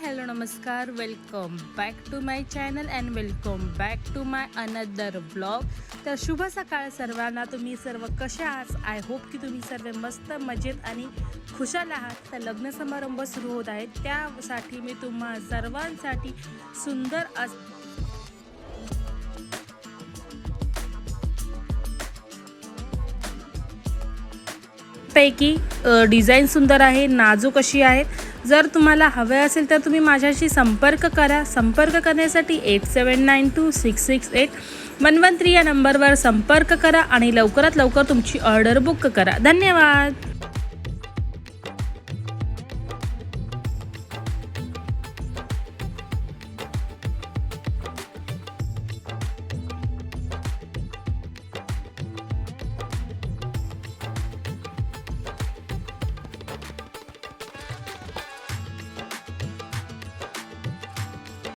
Hello नमस्कार, welcome back to my channel and welcome back to my another blog. तर शुभ सकाळ सर्वांना. तुम्ही सर्व कसे आहात? आय होप की तुम्ही सर्व मस्त मजेत आणि खुशाल आहात. तर लग्न समारंभ सुरू होत आहेत, त्यासाठी मी तुम्हा सर्वांसाठी सुंदर पैकी डिझाईन सुंदर आहे, नाजूक अशी आहे. जर तुम्हाला हवे असेल तर तुम्ही माझ्याशी संपर्क करा. संपर्क करण्यासाठी 8792668113 या नंबरवर संपर्क करा आणि लवकरात लवकर तुमची ऑर्डर बुक करा. धन्यवाद.